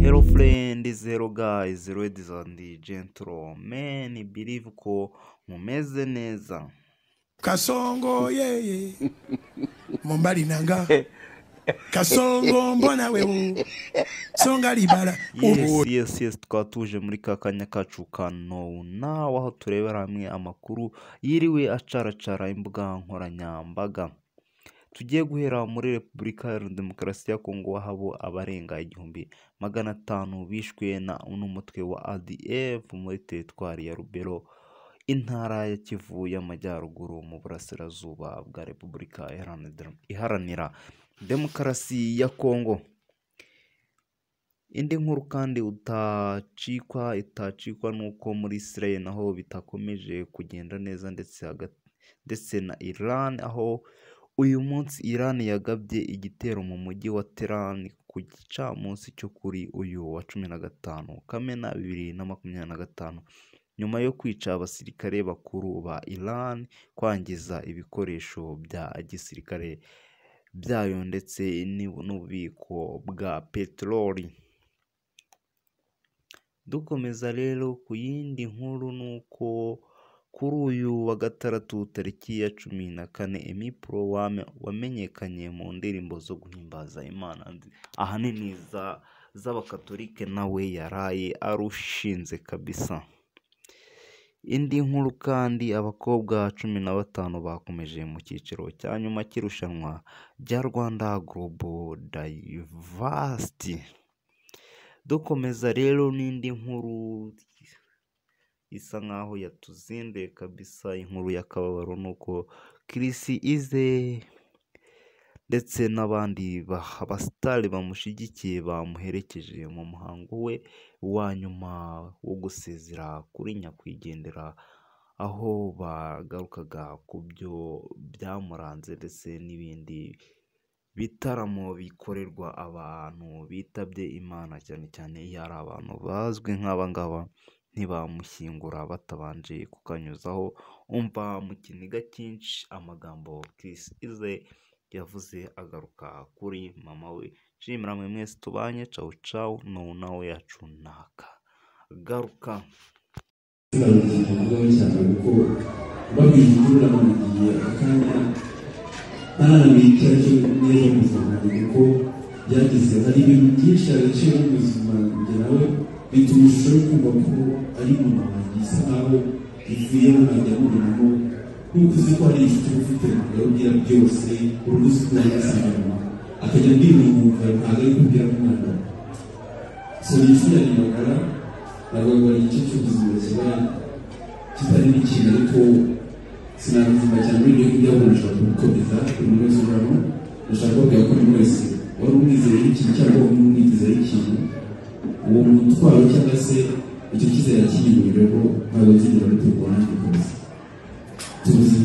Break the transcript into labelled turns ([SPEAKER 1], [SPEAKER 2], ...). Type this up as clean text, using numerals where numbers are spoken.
[SPEAKER 1] Hello friends, hello guys, ladies and gentlemen, believe ko mumeze neza.
[SPEAKER 2] Kasongo yeye Mombali nanga Kasongo mbona wewe Songa libala.
[SPEAKER 1] Yes, twatuje muri kakanya kacu kano nawe aho turebera hamwe amakuru yiriwe acaracara imbuga nkoranyambaga. Tugiye guhera muri Repubulika ya Demokarasi ya Kongo, habo abarenga 1500 bishwe n'umutwe wa ADF muri teritwari ya Rubero, intara ya Kivu y'Amajyaruguru mu burasirazuba bwa Repubulika Iharanira Demokarasi ya Kongo. Indi nkuru kandi itacikwa nuko muri Israel naho bitakomeje kugenda neza, ndetse na Iran, aho uyu munsi Iran yagabye igitero mu mujyi wa Tehran ku gicamunsi cyo kuri uyu wa 15 Kamena 2025, nyuma yo kwica abasirikare bakuru ba Iran, kwangiza ibikoresho bya gisirikare byayo ndetse n'ububiko bwa peteroli. Dukomeza rero ku yindi nkuru nuko kuri uyu wa gatandatu tariki ya 14 Emipro wamenyekanye mu ndirimbo zo guhimbaza Imana ahanini z'abakatolike, nawe yaraye arushinze kabisa. Indi nkuru kandi abakobwa 15 bakomeje mu cyiciro cya nyuma cy'irushanwa rya Rwanda Global Diversity. Dukomeza rero n'indi nkuru isa nkaho yatuzinduye kabisa, inkuru y'akababaro nuko Chris Ize ndetse n'abandi abasitari bamushigikiye bamuherekeje mu muhango we wa nyuma wo gusezera kuri nyakwigendera, aho bagarukaga ku byo byamuranze ndetse n'ibindi bitaramo bikorerwa abantu bitabye Imana, cyane cyane iyo ari abantu bazwi nk'abangaba ntibamushyingura batabanje kukanyuzaho. Umva mu kiniga cyinshi amagambo Chris Ize yavuze agaruka kuri mama we. Shimira mwe mwese tubanye, ciao nawe yacu naka garuka.
[SPEAKER 3] Hari ibintu byinshi agaciro n'ubuzima nawe bituma ushobora kumva ko ari mama wanjye, isa nkaho ivuye nkajya mubonamo nk'uko uzi ko hari inshuti ufite ukabwira byose uruzi ko yasize mama akajya mbirunguka ntabwo ari kubwira umwana. So inshuti ya Nyamagara ntabwo ari igice cy'ubuzima kiba kitari n'ikintu, ariko sinabizima cyane muri ibyo ngibyo ahubwo nashaka kubikomeza buri wese uramo. Nashaka kubwira ko buri wese wari umwizeye ikintu cyangwa umwizeye ikintu, uwo mutwaro cyangwa se icyo cyizere cyiyumvire ko ntabwo kigera biturwana gukomeza tuzi